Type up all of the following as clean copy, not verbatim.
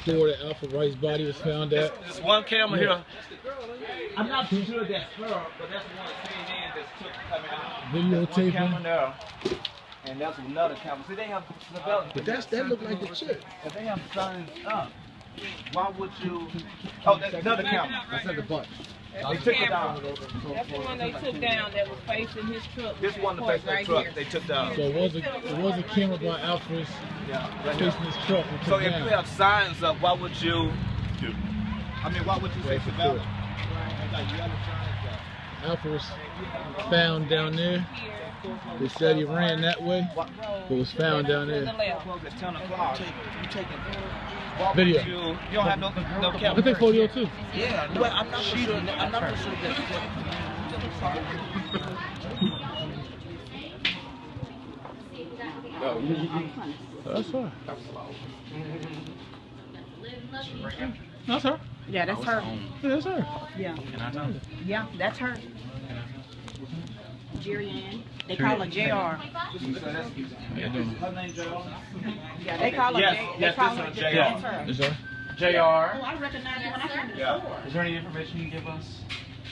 Store that Alfred Wright's body was found at. There's one camera here. I'm not too sure that's her, but that's the one that came in that took coming out. Videotaping. Camera there. And that's another camera. See, they have developed. But that looked like the chick. If they have signs up, why would you? Oh, that's another camera. That's at the butt. They took it down. That's the one they took down that was facing his truck. This one, the facing the truck, they took down. So it was a camera by Alfred's facing his truck. So if you have signs up, why would you? I mean, why would you say develop? Alfred was found down there. They said he ran that way, but was found down there. At 10 o'clock. Video. You don't have no camera. I think photo too. Yeah, no, I'm not sure. I'm not sure that. That's her. That's her. Yeah, that's her. Yeah, that's her. Yeah. And I know. Yeah, that's her. Jerry Ann. They call her JR. Yeah, Yeah, they call her Yes, they call her this is JR. JR. That's her. Is her? JR. Oh, I recognize her when I came to the Yeah. store. Is there any information you can give us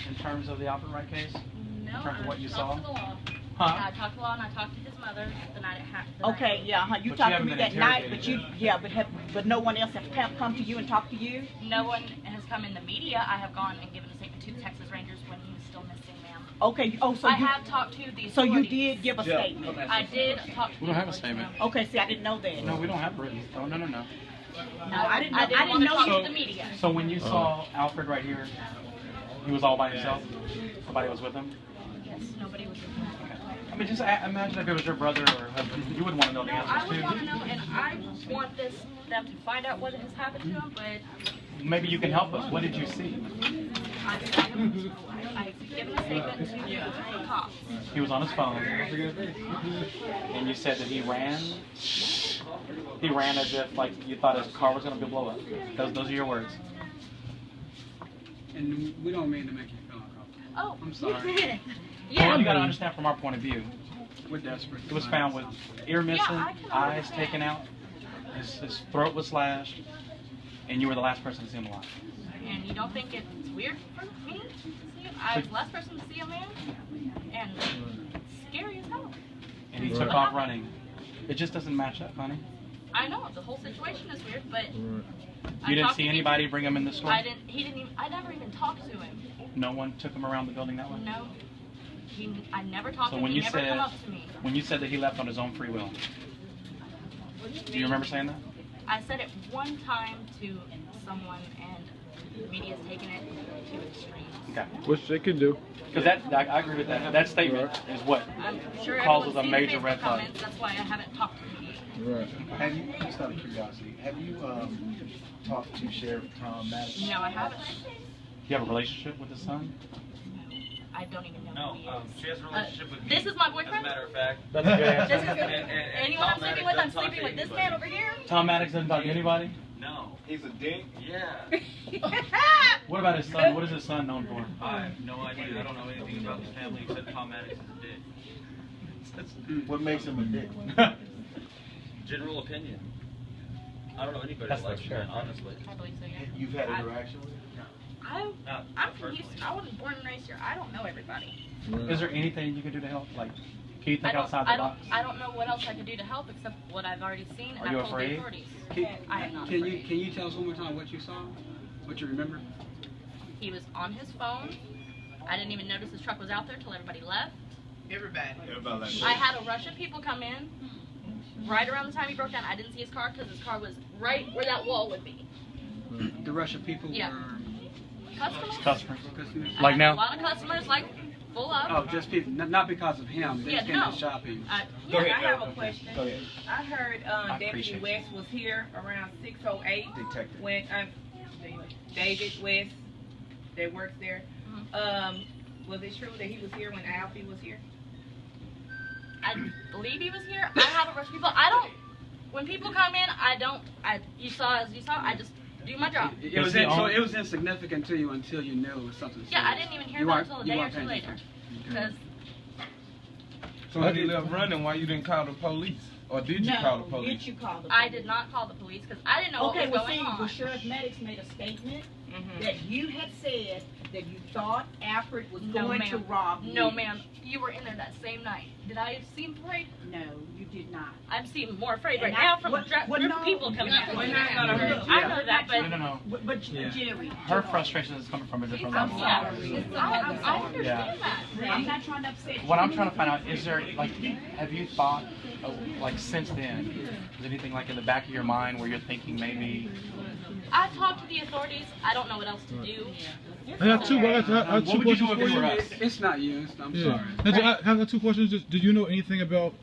in terms of the Alfred Wright case? No, In terms of what you I saw? talked to the law. Huh? I talked to the law and I talked to his mother the night it happened. Okay, yeah, you But you talked to haven't me been that night, but interrogated but no one else have come to you and talked to you? No one has come in the media. I have gone and given a statement to the Texas Rangers when he was still missing, ma'am. Okay, oh, so I you, have talked to the so you authorities. did give a statement? I did talk to We don't have a statement. Okay, see, I didn't know that. No, we don't have written. Oh, no. No, I didn't know- I I didn't didn't want to know talk you- to the media. So when you saw Alfred right here, he was all by himself? Nobody was with him? Yes, nobody was with me. I mean, just imagine if it was your brother or husband. You would want to know the No, I answers would want to too. know, and I want them to find out what has happened to him, but Maybe you can help us. What did you see? I've given a statement to the cops. He was on his phone. And you said that he ran? He ran as if like you thought his car was going to blow up. Those are your words. And we don't mean to make you feel uncomfortable. Oh, I'm sorry. Well, Yeah. you got to understand from our point of view. We're desperate. It was found with ear missing, I can eyes understand. taken out, his throat was slashed, and you were the last person to see him alive. And you don't think it's weird for me to see him? I was the last person to see a man, and it's scary as hell. And he took off running. It just doesn't match up, honey. I know the whole situation is weird, but You didn't see anybody bring him in the store? I didn't. He didn't even. I never even talked to him. No one took him around the building that way? No. I never talked So to him. when He you never said come up to me. when you said that he left on his own free will, do you remember saying that? I said it one time to someone, and the media's taken it to extremes. Okay. Which they can do. Because I agree with that. That statement is what I'm sure causes a everyone's seen major the red Facebook flag. comments. That's why I haven't talked to the media. Right. Have you, just out of curiosity, have you talked to Sheriff Tom Maddox? No, I haven't. Do you have a relationship with his son? I don't even know No, who he is. she has a relationship with me. This is my As a boyfriend? matter of fact. That's a good answer. This is the, anyone I'm sleeping with, I'm sleeping with this man over here. Tom Maddox doesn't talk to anybody? No. He's a dick. Yeah. What about his son? What is his son known for? I have no idea. I don't know anything about his family except Tom Maddox is a dick. What makes him a dick? General opinion. I don't know anybody That's that likes the him, sheriff. honestly. I believe so, yeah. You've had interaction with him? I'm from Houston. I wasn't born and raised here. I don't know everybody. Is there anything you can do to help? Like, can you think outside the box? I don't know what else I could do to help except what I've already seen, and Are you I've told afraid? the authorities. I am not Can afraid. you tell us one more time what you saw? What you remember? He was on his phone. I didn't even notice his truck was out there till everybody left. Everybody. I had a rush of people come in. Right around the time he broke down, I didn't see his car because his car was right where that wall would be. The rush of people Yeah. were Customers? Customers. customers? I Like had now? A lot of customers, like, full up. Oh, just people, not because of him. They Yeah, just came no. in shopping. Go ahead, I have Erica. a question. Go ahead. I heard I Deputy appreciate West was here around 6:08 Detective. when David West that works there. Was it true that he was here when Alfie was here? I believe he was here. I have a rush of people. When people come in, you saw, I just do my job. It was so it was insignificant to you until you knew it was something. Yeah, I serious. didn't even hear You about it weren't- until a you day or weren't two paying later. attention. Because So when he left running, why you didn't call the police? Or did you call the police? Did you call the police? I did not call the police because I didn't know what was going on. Well, Sheriff Maddox made a statement that you had said that you thought Alfred was going to rob you. No, ma'am. You were in there that same night. Did I seem afraid? No, you did not. I'm seeming more afraid right And now from a group of people coming at me. We're not gonna hurt you. I know that, but No. But Jerry, Her frustration is coming from a different I'm level. sorry. I understand Yeah. that. I'm not trying to upset you. What I'm trying to find out is there like, have you thought, like since then, is anything like in the back of your mind where you're thinking maybe? I talked to the authorities. I don't know what else to do. I have two questions for you. It's not you. I'm Yeah. sorry. I have two questions. Did you know anything about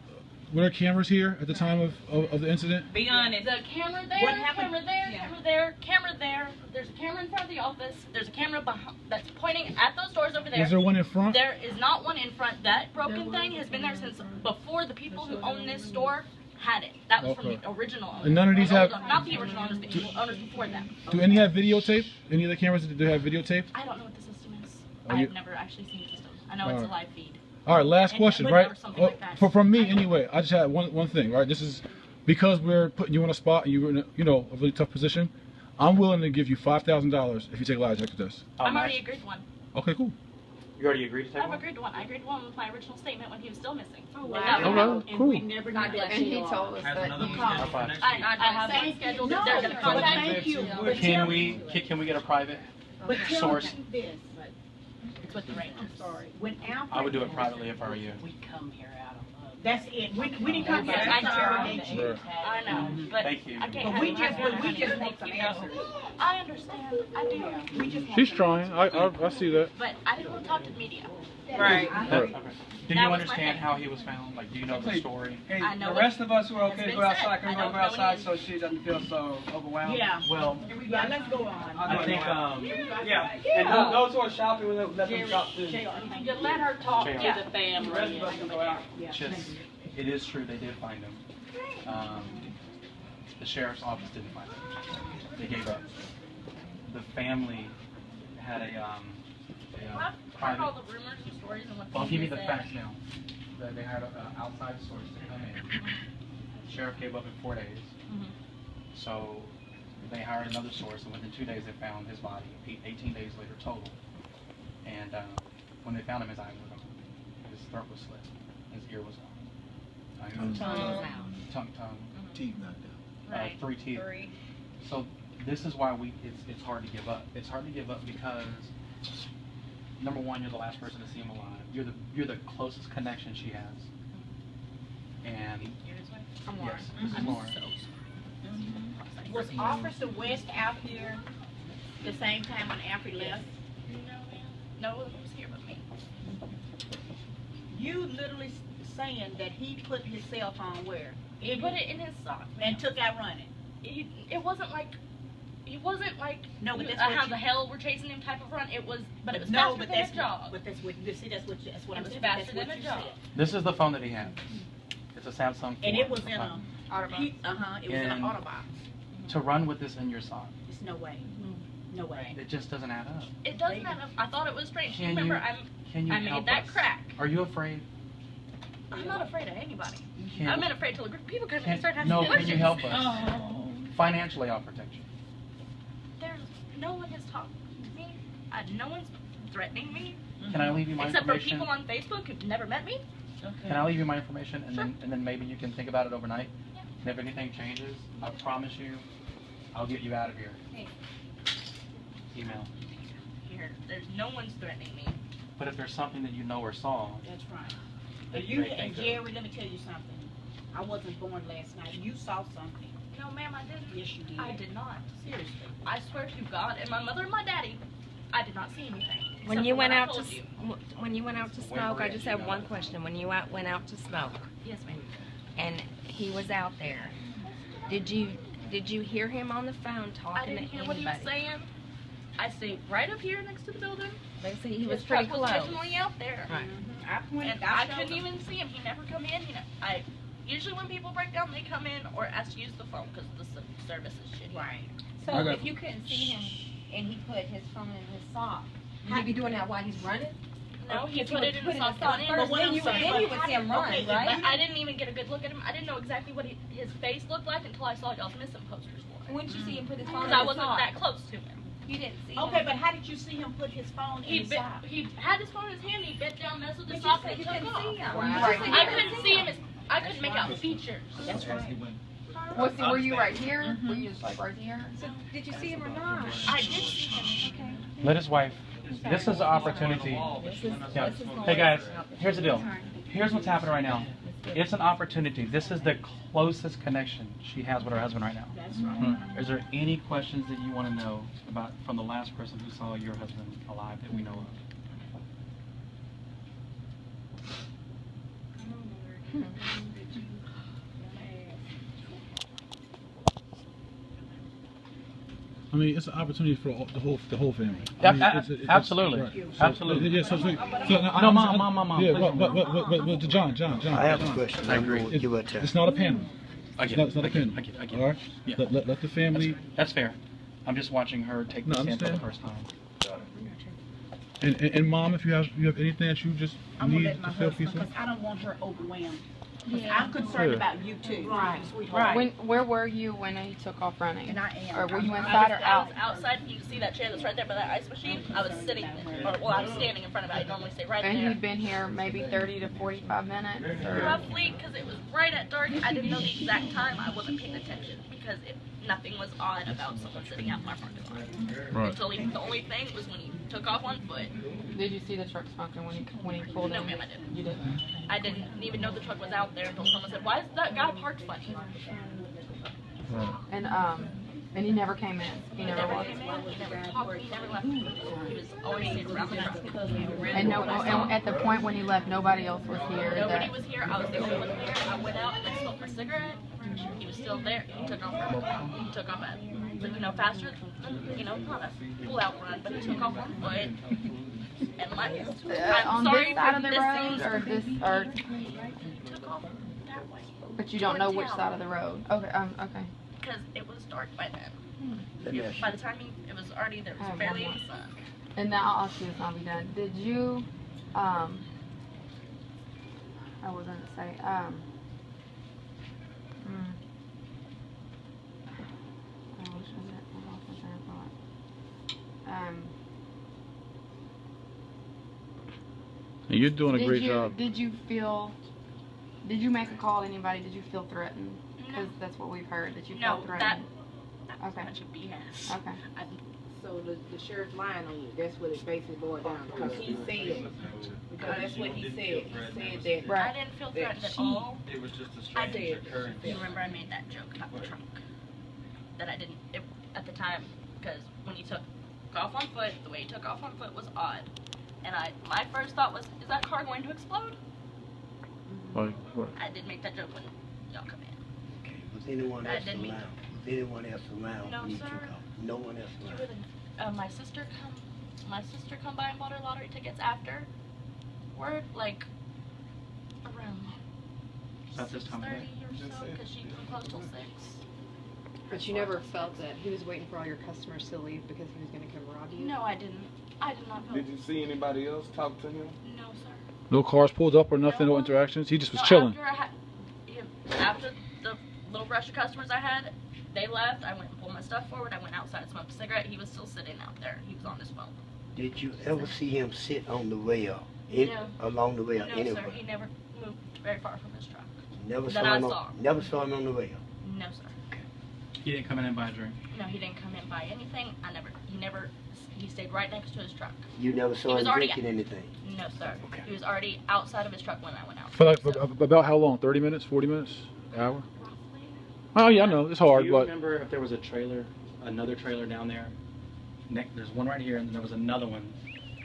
were there cameras here at the time of the incident? Be honest. The camera there, camera there, camera there, camera there. There's a camera in front of the office. There's a camera that's pointing at those doors over there. Was there one in front? There is not one in front. That broken thing has been there since before the people who own this store had it. That was from the original owners. And none of these have... Not the original owners, the owners before them. Do any have videotape? Any of the cameras, do they have videotape? I don't know what the system is. Oh, I've never actually seen the system. I know it's a live feed. All right, last question, but right? or something like that. From me, anyway. I just had one thing, right? This is because we're putting you on a spot and you're in a really tough position. I'm willing to give you $5,000 if you take a lie detector test. I'm already agreed to one. Okay, cool. You already agreed to take I've one? agreed to one. I agreed to one with my original statement when he was still missing. Oh, wow. Okay, And cool. we never got that. And he told us Has that another he one called. scheduled for next I week. have one scheduled. No, They're going to but contact thank me. you. Can we get a private But tell source? me this. It's with the Rangers. I'm sorry. When Alfred, I would do it privately if I were you. We come here out of love. that's it. We didn't come here I to know. interrogate you. I know, but Thank you. I can't. But we have just want some answers. I understand. I do. We just want She's some trying. I see that. But I didn't want to talk to the media. Right. Okay. Do you That was my understand thing. how he was found? Like, do you know the story? Hey, I know the what rest of us who are has okay to been go outside, said. can I we don't go know outside any- so she doesn't feel so overwhelmed? Yeah. Well, Yeah, let's go on. I think Yeah. And those who are shopping, we'll let them shop too. You let her talk JR. to the The rest of family. us can go out. just, it is true they did find him. The sheriff's office didn't find him. They gave up. The family had a I've heard all the rumors and stories and what Well, I'll give you the said. facts now. They hired an outside source to come in. The sheriff gave up in 4 days. So they hired another source, and within 2 days they found his body, 18 days later total. And when they found him, his eyes were gone. His throat was slit. His ear was gone. Tongue. Teeth knocked out. Right. 3 teeth. So this is why it's hard to give up. It's hard to give up because number one, you're the last person to see him alive. You're the closest connection she has. And yes, this is Lauren. Was Officer West out here the same time when Alfred left? No one was here but me. You literally saying that he put his cell phone where? He put it in his sock. And took out running. It wasn't like. It wasn't like No, but that's how what the you- hell we're chasing him type of run. It was, but it was No, faster but than that's a jog. But that's what you see. That's what It I'm was saying. faster That's than what a you jog. said. This is the phone that he had. It's a Samsung 4. And it was in a Autobahn. It was in an And- Autobahn. To run with this in your sock, There's no way. No way. it just doesn't add up. It doesn't have. I thought it was strange. Can Remember, you- Can you I made help that us? crack. Are you afraid? I'm not afraid of anybody. Can- I'm not afraid till a group of people come in Can- and start asking no, questions. can you help us? Financially, I'll protect you. There's no one has talked to me. No one's threatening me. Can I leave you my Except for information? people on Facebook who've never met me. Can I leave you my information and then maybe you can think about it overnight? Yeah. And if anything changes, I promise you, I'll get you out of here. Hey. Email. Here, there's no one's threatening me. But if there's something that you know or saw, That's right. that And you you may and think of. Jerry, let me tell you something. I wasn't born last night. You saw something. No, ma'am, I didn't. Yes, you did. I did not. Seriously. I swear to God and my mother and my daddy, I did not see anything. When except you for went what I out to told you. when you went out to smoke, I just have one question. When you went out to smoke, Yes, ma'am. and he was out there, did you hear him on the phone I talking didn't to hear what he was anybody? saying. I stayed right up here next to the building. They say he His was pretty truck was close. definitely out there. Right. I pointed. And I couldn't even see him. He never come in. I usually when people break down, they come in or ask to use the phone because the service is shitty. Right. So I got- if you couldn't see him and he put his phone in his sock, would he be doing that while he's running? No, he If put it in the soft one. But then you would see him run, right? But I didn't even get a good look at him. I didn't know exactly what his face looked like until I saw y'all's missing posters for him. When did you see him put his phone in Because I his wasn't sock? that close to him. You didn't see Okay, him. but how did you see him put his phone in his sock? He had his phone in his hand. He bent down, messed with But his you sock, said and you took couldn't off. see him. I couldn't see him. I couldn't make out features. That's right. Well, see, were you right here? Were you just like right here? So did you see him or not? I did see him. Okay. Let his wife. This is the opportunity. Yeah. Hey guys, here's the deal. Here's what's happening right now. It's an opportunity. This is the closest connection she has with her husband right now. That's right. Is there any questions that you want to know about from the last person who saw your husband alive that we know of? I mean, it's an opportunity for the whole family. Yeah, I mean, it's- absolutely. right. Absolutely. Yeah, so No, mom. Yeah, please. but John. I have a question. I agree. It's not a panel. I get It's not a panel. I get it. All right. Yeah. Let the family. That's fair. I'm just watching her take the No, I stand for the understand. first time. And mom, if you have anything that you just I'm gonna need let my to feel husband, peaceful. because I don't want her overwhelmed. 'Cause Yeah. I'm concerned Yeah. about you too. Right, Sweetheart. When, where were you when he took off running? And I am. Or were you I inside or was out? outside. You see that chair that's right there by that ice machine? I was sitting there. Or, well, I was standing in front of it. I normally stay right And there. he'd been here maybe 30 to 45 minutes? Or? Roughly, because it was right at dark. I didn't know the exact time. I wasn't paying attention because nothing was odd about someone sitting out in my parking lot. Right. Until the only thing was when he took off on foot. Did you see the truck smoking when he pulled No, in? ma'am, I didn't. You didn't? I didn't even know the truck was out there until someone said, "Why is that guy parked funny?" And he never came in? He never never walked? came in. He never talked. He never left. He was always sitting around the truck. And no, and at the point when he left, nobody else was here? Nobody was here. I was the only one here. I went out and I smoked my cigarette. He was still there. He took off. He took off at, faster than, not a full out run, but he took off on foot. And like, I'm on sorry this side for of the missing- road or this, or, He took off that way. but you don't know which side of the road? Okay, okay. Because it was dark by then. Let me ask you. By the time it was already, there I was have barely one any sun. And now I'll ask you this and I'll be done. Did you, I was gonna say, I wish I lost my train of thought. You're doing a great job. Did you make a call to anybody? Did you feel threatened? Because that's what we've heard, that you felt threatened. That's Okay. a bunch of BS. Okay. So the sheriff's lying on you. That's what it basically boiled down to. Because he said, because that's what he said. He said that. I didn't feel threatened at all. It was just a I strange did. occurrence. You remember I made that joke about the trunk? That I didn't, at the time, because when he took off on foot, the way he took off on foot was odd. And my first thought was, is that car going to explode? Like what? I did make that joke when y'all come in. Okay, was anyone I else didn't mean around? Was anyone else around No, when you sir. took off? No one else You around? wouldn't. My sister come by and bought her lottery tickets after. We're like around About this time of day. 6:30 or so, because she closed till 6. But you never felt that he was waiting for all your customers to leave because he was going to come rob you? No, I didn't. I did not feel. Did you see anybody else talk to him? No, sir. No cars pulled up or nothing, no interactions. He just was No, chilling. After the little rush of customers I had, they left. I went and pulled my stuff forward. I went outside and smoked a cigarette. He was still sitting out there. He was on his phone. Did you ever see him sit on the rail? No. Along the rail No, anywhere? sir. He never moved very far from his truck. Never that saw I him saw. Never saw him on the rail. No, sir. He didn't come in and buy a drink. No, he didn't come in and buy anything. He stayed right next to his truck. You never He saw was him already drinking anything? No, sir. He was already outside of his truck when I went out. For like about how long? 30 minutes? 40 minutes? Hour? Oh yeah, I know it's hard, Do you but remember if there was a trailer, another trailer down there? There's one right here, and then there was another one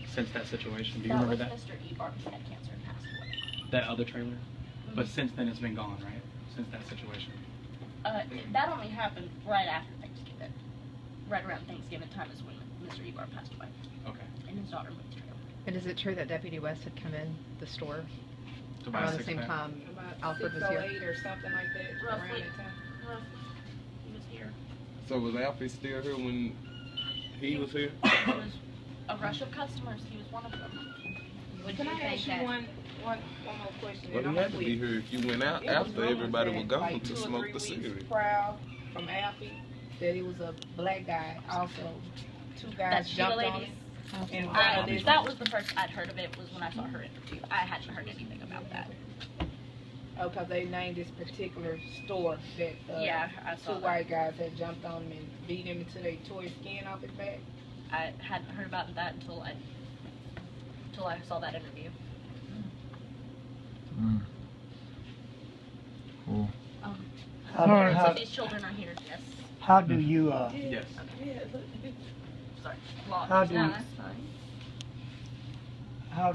since that situation. Do you remember that? Mr. Ebar, who had cancer and passed away. That other trailer? But since then it's been gone, right? Since that situation. That only happened right after Thanksgiving. Right around Thanksgiving time is when Mr. Ebar passed away. Okay. And his daughter moved the trailer. And is it true that Deputy West had come in the store To buy a around the same six-pack. time About Alfred was here? 6:08 or something like that. Around Roughly. that time. He was here. So was Alfie still here when he was here? It was a rush of customers. He was one of them. Can I ask you one more question? Well, And you I'm had to with be you. here if you went out It was after everybody rumors was that, gone like, to 2 or smoke 3 the weeks cigarette. prior from Alfie that it was a black guy also. 2 guys That Sheila jumped on lady. him. That was the first I'd heard of it, was when I saw her interview. I hadn't heard anything about that. Oh, because they named this particular store that Yeah, I saw 2 that. white guys had jumped on him and beat him until they tore his skin off his back. I hadn't heard about that until I saw that interview. Cool. So these children are here, yes. How do you, Yes. Sorry. Well, How do no, you- that's fine. how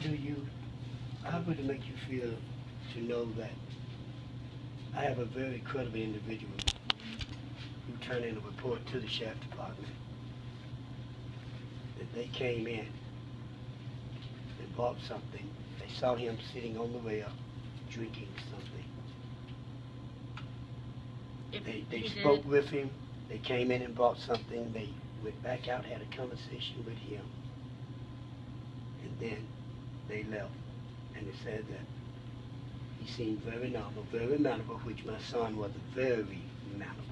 would it make you feel to know that I have a very credible individual who turned in a report to the sheriff department that they came in and bought something. They saw him sitting on the rail drinking something. They spoke with him. They came in and bought something. They went back out, had a conversation with him, and then they left. And they said that he seemed very mannerable, which my son was very mannerable.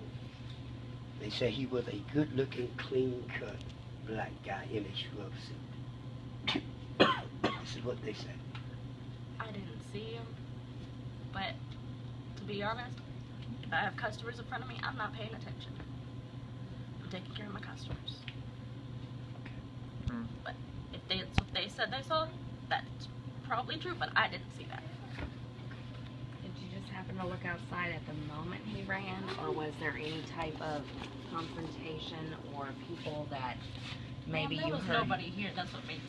They said he was a good-looking, clean-cut black guy in a scrub suit. This is what they said. I didn't see him, but to be honest, if I have customers in front of me, I'm not paying attention. I'm taking care of my customers. But if that's what they said they saw, that's probably true, but I didn't see that. Did you just happen to look outside at the moment he ran, or was there any type of confrontation or people that maybe There you was heard? nobody here. That's what makes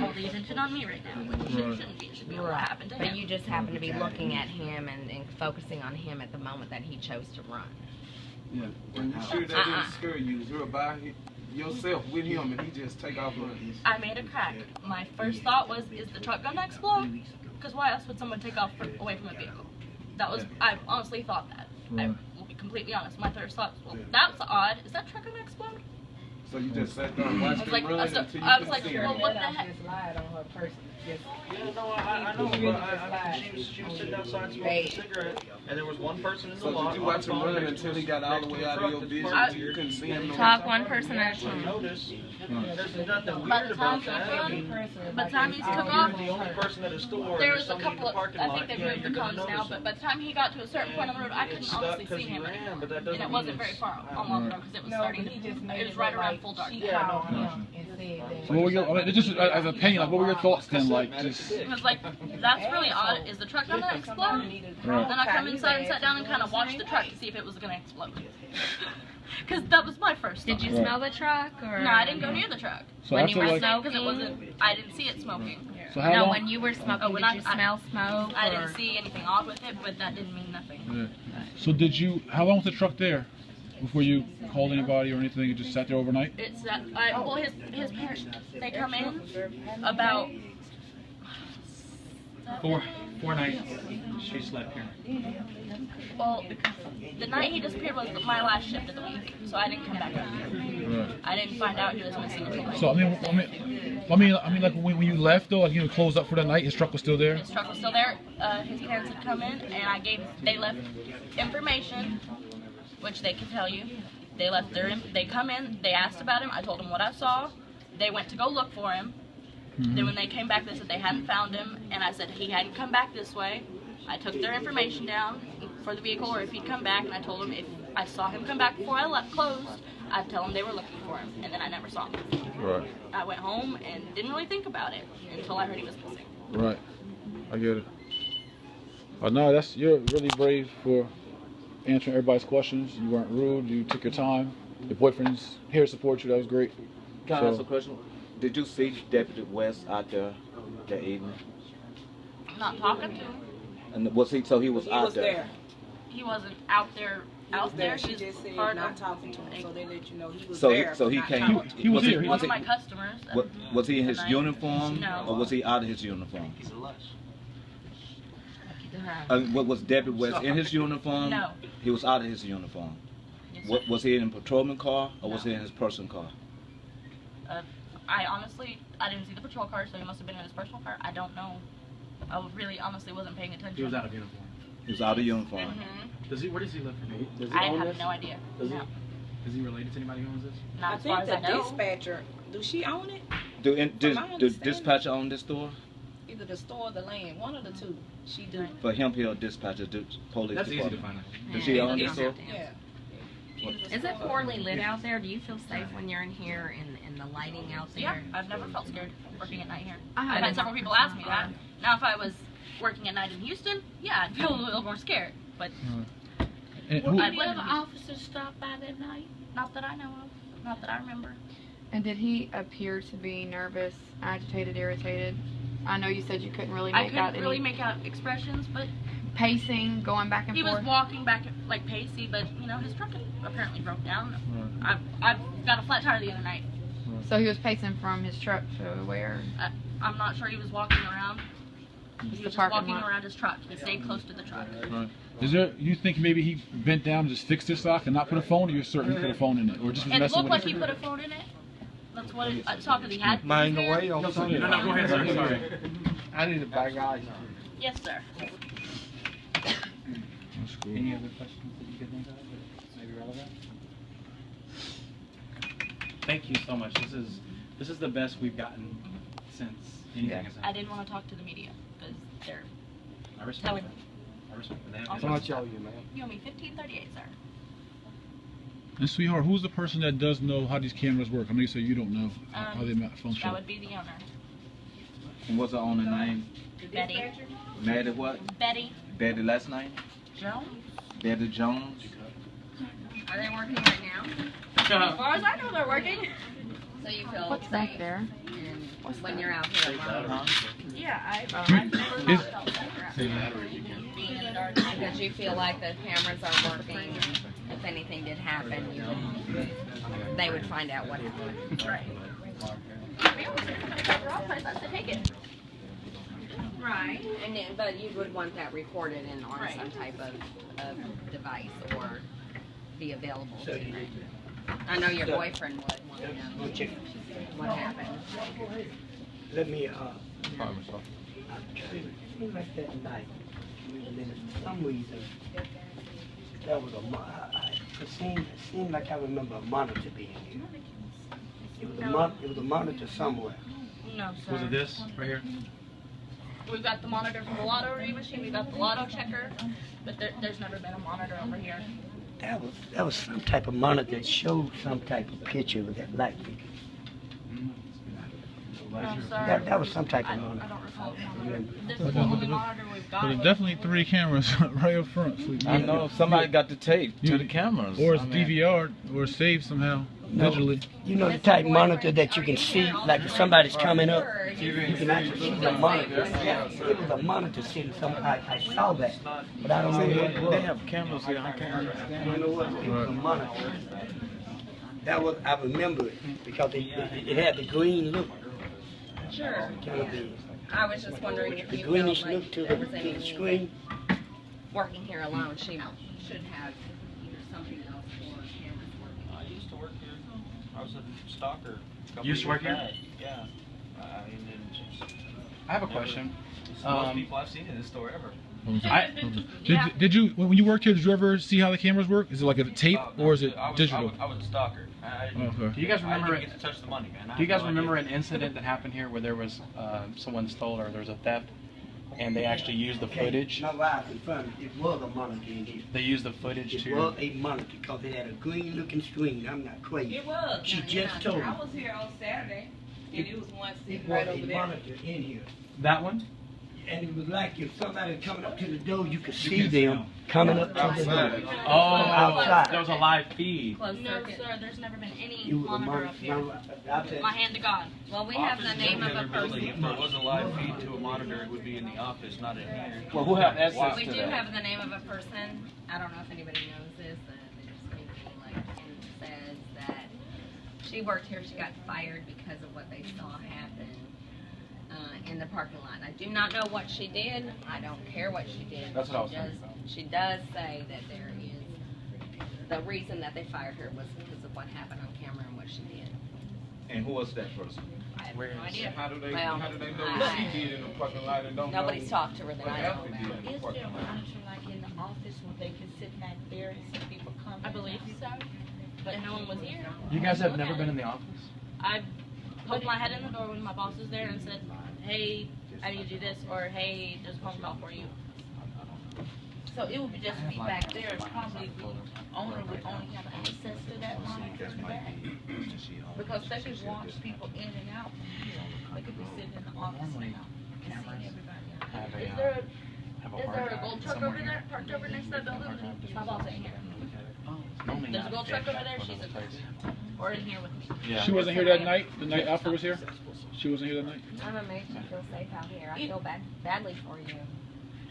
all the attention on me right now. Which shouldn't be. It should be on what happened to him. But you just happened to be looking at him and focusing on him at the moment that he chose to run. Yeah. And you sure that didn't scare you? You were by yourself with him and he just take off running. I made a crack. My first thought was, is the truck gonna explode? Because why else would someone take off away from a vehicle? That was, I honestly thought that. I will be completely honest. My first thought was, well, that's odd. Is that truck gonna explode? So you just sat there and watched him run until you I was couldn't like, see well, him. what the heck? Just lied on her person. Just, Yeah, no, I know, but she was sitting outside smoking a cigarette, and there was one person in the So lot. did you watch him run until he got all the way out of your vision? You couldn't see him no Talk more? one person at a time. Notice, there's nothing By weird the time about that. I mean, by the time he took off, you're the only person at a store. there and was there's a somebody in couple the of, parking I lot, think they've yeah, moved the you're gonna cones now, notice but it. by the time he got to a certain point on the road, I couldn't honestly see him anymore. And it wasn't very far along the road because it was starting to, it was right around full darkness. So what were your, I mean, just as an opinion, like, what were your thoughts then? Like, just It was like, that's really odd. Is the truck gonna explode? Right. Then I come inside and sat down and kind of watched the truck to see if it was gonna explode. Because that was my first thought. Did you smell the truck, or? No, I didn't go near the truck. So when after, you were like- smoking? Because it wasn't, I didn't see it smoking. So how no, long? when you were smoking, when did you smell smoke? I or? didn't see anything odd with it, but that didn't mean nothing. Yeah. So did you? How long was the truck there before you called anybody or anything? You just sat there overnight. It's that, well, his parents, they come in about Four nights she slept here. Well, the night he disappeared was my last shift of the week, so I didn't come back up here. Right. I didn't find out he was missing until like So I mean, like when you left though, like you closed up for the night, his truck was still there. his truck was still there. His parents had come in, and they left information, which they could tell you. They come in, they asked about him. I told them what I saw. They went to go look for him. Then when they came back, they said they hadn't found him, and I said he hadn't come back this way. I took their information down for the vehicle, or if he'd come back, and I told them if I saw him come back before I closed, I'd tell them they were looking for him, and then I never saw him. Right. I went home and didn't really think about it until I heard he was missing. Right. I get it. No, you're really brave for answering everybody's questions. You weren't rude. You took your time. Your boyfriend's here to support you. That was great. Can I ask a question? Did you see Deputy West out there that evening? I'm not talking to him. And was he? So he was out there. He wasn't out there. Out there, She he's just said part not of. talking to him, so they let you know he was So there. he not came. talking to He was here. One of my customers. Was he in his tonight. uniform, No. or was he out of his uniform? He's a lush. Was Deputy West in his uniform? No. He was out of his uniform. Was he in a patrolman car, or was he in his person car? I honestly, I didn't see the patrol car, so he must have been in his personal car. I don't know. I really honestly wasn't paying attention. He was out of uniform. He was out of uniform. Does he? Where does he live? Does he I own have this? no idea. Does No. he? Is he related to anybody who owns this? Not I as far think as I the know. dispatcher, do she own it? Do dispatcher own this store? Either the store or the land, one of the two. She do. For Hemphville dispatcher, police That's easy to department. find out. Does she own this store? Yeah. Is it poorly lit out there? Do you feel safe when you're in here and the lighting out there? Yeah, I've never felt scared working at night here. I I've had had several people ask me that. Now, if I was working at night in Houston, yeah, I'd feel a little more scared. But And I who, wouldn't other be. officers stop by that night? Not that I know of. Not that I remember. And did he appear to be nervous, agitated, irritated? I know you said you couldn't really I make out couldn't really any make out expressions, but pacing, going back and he forth. was walking back like pacey. But you know, his truck apparently broke down. I've got a flat tire the other night. So he was pacing from his truck to where? I'm not sure he was walking around. He the was just parking walking lot. around his truck. He stayed close to the truck. right. Is there? You think maybe he bent down and just fixed his sock and not put a phone, or you're certain he put a phone in it, or just was It messing looked with like it? he put a phone in it. That's what I saw because he had. Mind the his hair. way, No, sorry. No, go ahead, sir. Sorry. I need a bag of ice. Yes, sir. That's cool. Any other questions that you could think of that maybe relevant? Thank you so much. This is the best we've gotten since anything has I happened. didn't want to talk to the media because they're I respect telling that. me. I respect that. How much owe you, man? You owe me $15.38, sir. And sweetheart, who's the person that does know how these cameras work? I know you say you don't know how they function. That would be the owner, And what's the owner name? Betty. Maddie what? Betty Betty last name? Jones. Betty Jones. Are they working right now? As far as I know, they're working. So you feel What's safe back there? when you're out here alone? Yeah, I've never Is- felt safer being in the dark. Because you feel like the cameras are working. If anything did happen, they would find out what happened. Right. I mean, if I were off, I'd say take it. Right. And then, but you would want that recorded and on Right. some type of device or be available to you. I know your boyfriend would want to know what happened. Let me, I'm trying to seem like that night, and then for some reason, that was it seemed like I remember a monitor being here. It was a monitor somewhere. No, sir. Was it this right here? We've got the monitor from the lotto read machine. We've got the lotto checker, but there's never been a monitor over here. That was some type of monitor that showed some type of picture with that light figure. No, sir. That was some type of I monitor. don't recall the monitor. This is the only monitor we've got. But there's definitely 3 cameras right up front. So I know somebody got the tape to the cameras. Or it's I mean, DVR or saved somehow digitally. You know the type of monitor that you can see, like if somebody's coming up, you can actually see the monitor. Yeah, it was a monitor sitting I saw that, but I don't know what it was. They have cameras here. I can't I understand. don't know what it was. A monitor. I remember it because it had the green look. Sure. Kind of I was just wondering if the you greenish felt look like to there was any the screen. working here alone, she should have either something else or cameras working. I used to work here. I was a stalker. You used to work here? Yeah. I mean, I have a question. it's the most people I've seen in this store ever. Did you, when you worked here, did you ever see how the cameras work? Is it like a tape or is it digital? I was a stalker. Okay. Do you guys remember? I didn't get to touch the money, man. Do you guys remember an incident that happened here where there was someone stole or there was a theft, and they actually used the footage? My wife confirmed it was a monitor in here. They used the footage It to. was a monitor because it had a green looking screen. I'm not crazy. It was. She just told me. I was here on Saturday, and it was one It sitting was right a over there. monitor in here. That one? And it was like if somebody coming up to the door, you could see them coming up to the door. Oh, outside. there was a live feed. No, sir. There's never been any It was a monitor up here. monitor. My hand to God. Well, we have the name of a person. If there was a live feed to a monitor, it would be in the office, not in here. Well, who have access We to do that? have the name of a person. I don't know if anybody knows this. They just gave me like and says that she worked here. She got fired because of what they saw happen in the parking lot. I do not know what she did. I don't care what she did. That's what I was thinking about. She does say that there is the reason that they fired her was because of what happened on camera and what she did. And who was that person? I have no idea. How do they Well, know what she did in the parking lot and don't nobody's know talked to her that what I know Alfred did about. in the Is parking there a lot? monitor like in the office where they can sit back there and see people come? I believe so, but no one was here. You guys have never been in the office? I poked my head in the door when my boss was there and said, hey, I need to do this, or hey, there's a phone call for you. So it would just be back there, probably the owner would only have access to that monitor in the back. Because they could watch people in and out. They could be sitting in the office now and seeing everybody. Is there a gold truck over there, parked over next to that building? My boss ain't here. There's a gold truck over there, she's in there. Or in here with me. Yeah. She wasn't here that night, the night Alfred was here? She wasn't here that night? I'm amazed you feel safe out here. I feel badly for you.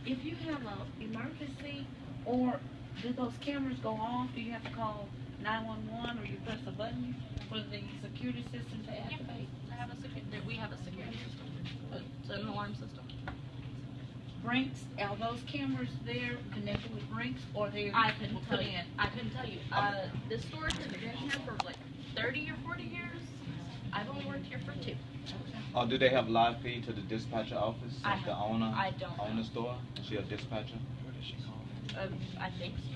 If you have an emergency, or do those cameras go off, do you have to call 911 or you press a button for the security system to activate? We have a security system. It's an alarm system. Brinks, are those cameras there connected with Brinks, or they I couldn't tell you. This store has been here for like 30 or 40 years. I've only worked here for 2. Oh, do they have live feed to the dispatcher office? I The owner? I don't Own know. the store? Is she a dispatcher? I think so.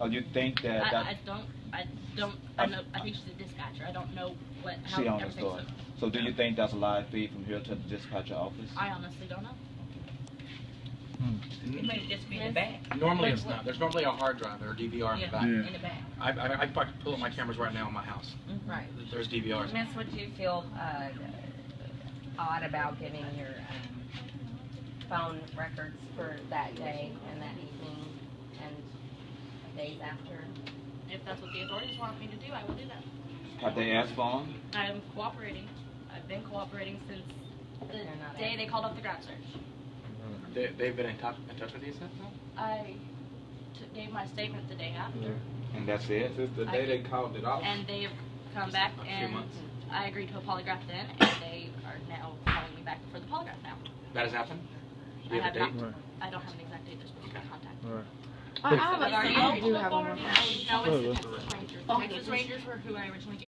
Oh, you think that I know. I think she's a dispatcher. I don't know how she owns the everything's store? done. So do you think that's a live feed from here to the dispatcher office? I honestly don't know. It may just be in the back. Normally it's not. There's normally a hard drive or a DVR in the back. In the back. I can pull up my cameras right now in my house. Right. There's DVRs. Miss, would you feel odd about giving your phone records for that day and that evening and days after? If that's what the authorities want me to do, I will do that. Have they asked for them? I am cooperating. I've been cooperating since the day they called off the ground search. They've been in touch with you since then? I gave my statement the day after. And that's it? Since the day they called it off? And they've come back A few and months. I agreed to a polygraph then, and they are now calling me back for the polygraph now. That has happened? Do you I have a have date? not. I don't have an exact date. They're supposed to contact me. I have a, I do have one more. No, it's the Texas Rangers. The Texas Rangers were who I originally